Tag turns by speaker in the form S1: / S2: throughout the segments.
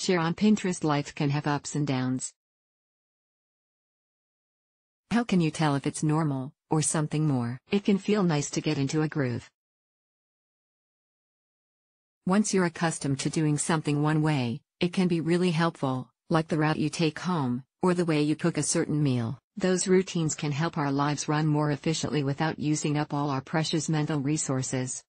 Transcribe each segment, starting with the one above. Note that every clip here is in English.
S1: Share on Pinterest. Life can have ups and downs.
S2: How can you tell if it's normal, or something more?
S1: It can feel nice to get into a groove.
S2: Once you're accustomed to doing something one way, it can be really helpful, like the route you take home, or the way you cook a certain meal.
S1: Those routines can help our lives run more efficiently without using up all our precious mental resources.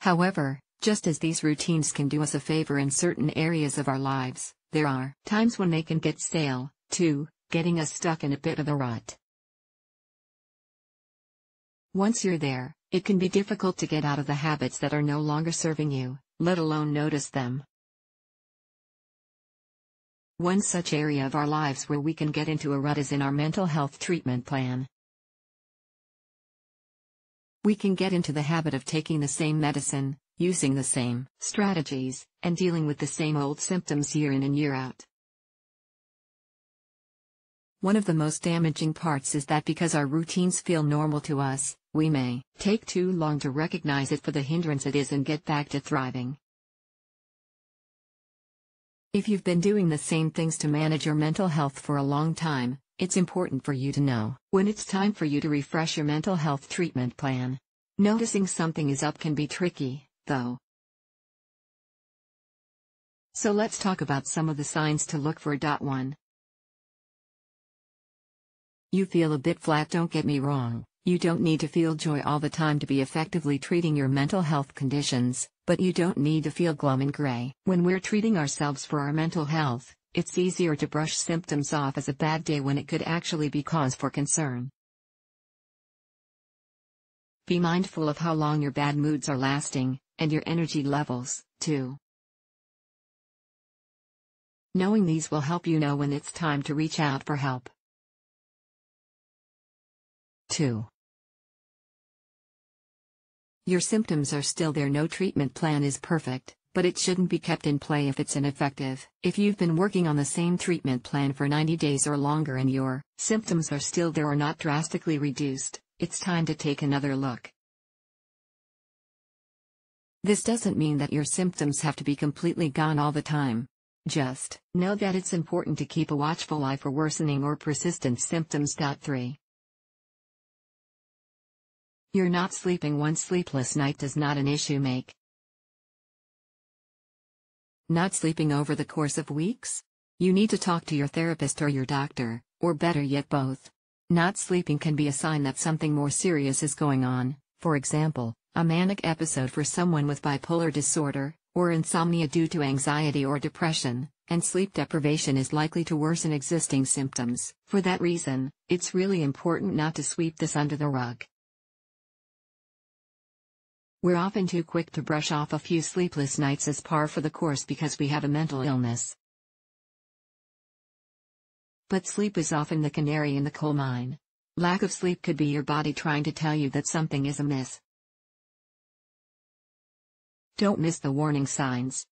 S2: However, just as these routines can do us a favor in certain areas of our lives, there are
S1: times when they can get stale, too, getting us stuck in a bit of a rut. Once you're there, it can be difficult to get out of the habits that are no longer serving you, let alone notice them. One such area of our lives where we can get into a rut is in our mental health treatment plan.
S2: We can get into the habit of taking the same medicine, using the same
S1: strategies, and dealing with the same old symptoms year in and year out.
S2: One of the most damaging parts is that because our routines feel normal to us, we may
S1: take too long to recognize it for the hindrance it is and get back to thriving.
S2: If you've been doing the same things to manage your mental health for a long time, it's important for you to know
S1: when it's time for you to refresh your mental health treatment plan. Noticing something is up can be tricky, though. So let's talk about some of the signs to look for. 1.
S2: You feel a bit flat. Don't get me wrong, you don't need to feel joy all the time to be effectively treating your mental health conditions, but you don't need to feel glum and gray.
S1: When we're treating ourselves for our mental health, it's easier to brush symptoms off as a bad day when it could actually be cause for concern. Be mindful of how long your bad moods are lasting, and your energy levels, too. Knowing these will help you know when it's time to reach out for help.
S2: 2. Your symptoms are still there. No treatment plan is perfect, but it shouldn't be kept in play if it's ineffective. If you've been working on the same treatment plan for 90 days or longer and your
S1: symptoms are still there or not drastically reduced, it's time to take another look.
S2: This doesn't mean that your symptoms have to be completely gone all the time. Just
S1: know that it's important to keep a watchful eye for worsening or persistent symptoms. 3. You're not sleeping. One sleepless night does not an issue make.
S2: Not sleeping over the course of weeks? You need to talk to your therapist or your doctor, or better yet both. Not sleeping can be a sign that something more serious is going on, for example, a manic episode for someone with bipolar disorder, or insomnia due to anxiety or depression, and sleep deprivation is likely to worsen existing symptoms.
S1: For that reason, it's really important not to sweep this under the rug. We're often too quick to brush off a few sleepless nights as par for the course because we have a mental illness. But sleep is often the canary in the coal mine. Lack of sleep could be your body trying to tell you that something is amiss. Don't miss the warning signs.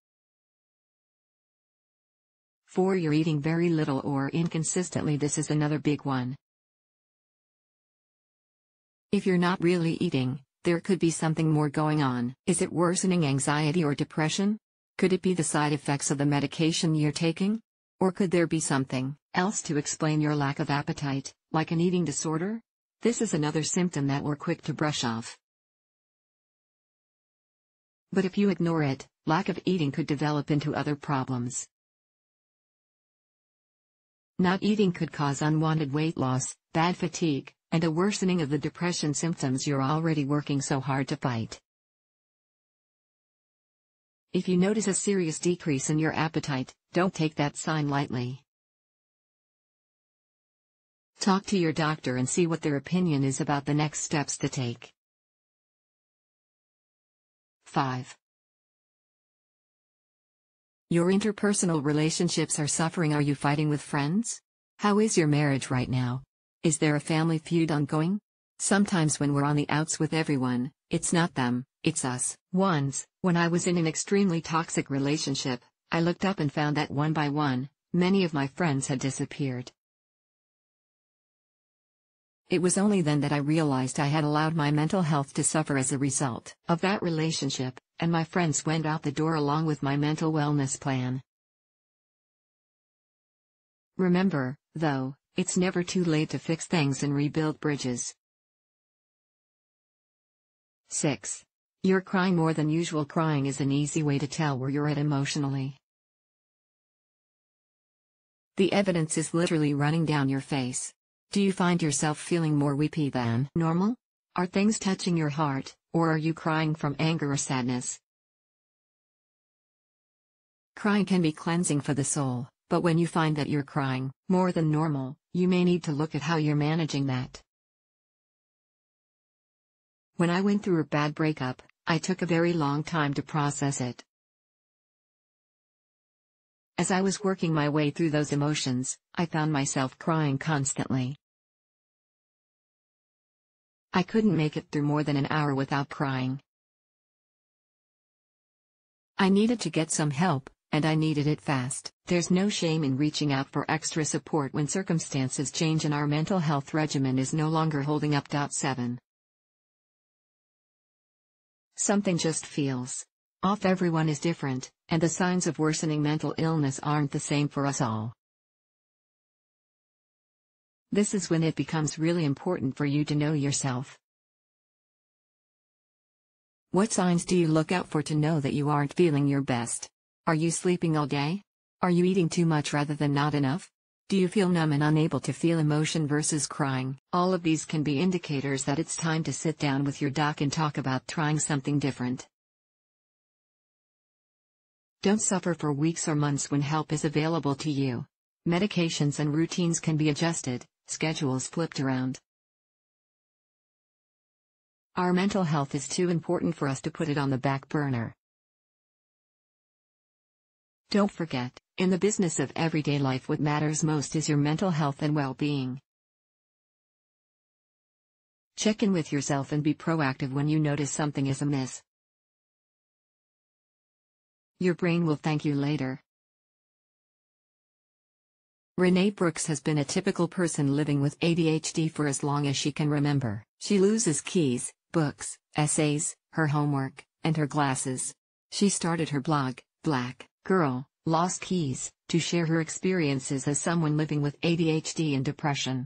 S1: 4. You're eating very little or inconsistently. This is another big one.
S2: If you're not really eating, there could be something more going on. Is it worsening anxiety or depression? Could it be the side effects of the medication you're taking? Or could there be something
S1: else to explain your lack of appetite, like an eating disorder? This is another symptom that we're quick to brush off. But if you ignore it, lack of eating could develop into other problems. Not eating could cause unwanted weight loss, bad fatigue, and a worsening of the depression symptoms you're already working so hard to fight. If you notice a serious decrease in your appetite, don't take that sign lightly. Talk to your doctor and see what their opinion is about the next steps to take. 5.
S2: Your interpersonal relationships are suffering. Are you fighting with friends? How is your marriage right now? Is there a family feud ongoing? Sometimes when we're on the outs with everyone, it's not them, it's us.
S1: Once, when I was in an extremely toxic relationship, I looked up and found that one by one, many of my friends had disappeared.
S2: It was only then that I realized I had allowed my mental health to suffer as a result
S1: of that relationship, and my friends went out the door along with my mental wellness plan. Remember, though, it's never too late to fix things and rebuild bridges. 6. You're crying more than usual. Crying is an easy way to tell where you're at emotionally. The evidence is literally running down your face. Do you find yourself feeling more weepy than normal? Are things touching your heart, or are you crying from anger or sadness? Crying can be cleansing for the soul, but when you find that you're crying more than normal, you may need to look at how you're managing that. When I went through a bad breakup, I took a very long time to process it. As I was working my way through those emotions, I found myself crying constantly. I couldn't make it through more than an hour without crying. I needed to get some help, and I needed it fast. There's no shame in reaching out for extra support when circumstances change and our mental health regimen is no longer holding up. 7. Something just feels off. Everyone is different, and the signs of worsening mental illness aren't the same for us all. This is when it becomes really important for you to know yourself. What signs do you look out for to know that you aren't feeling your best? Are you sleeping all day? Are you eating too much rather than not enough? Do you feel numb and unable to feel emotion versus crying? All of these can be indicators that it's time to sit down with your doc and talk about trying something different. Don't suffer for weeks or months when help is available to you. Medications and routines can be adjusted, schedules flipped around. Our mental health is too important for us to put it on the back burner. Don't forget, in the business of everyday life, what matters most is your mental health and well-being. Check in with yourself and be proactive when you notice something is amiss. Your brain will thank you later. Renee Brooks has been a typical person living with ADHD for as long as she can remember. She loses keys, books, essays, her homework, and her glasses. She started her blog, Black Girl, Lost Keys, to share her experiences as someone living with ADHD and depression.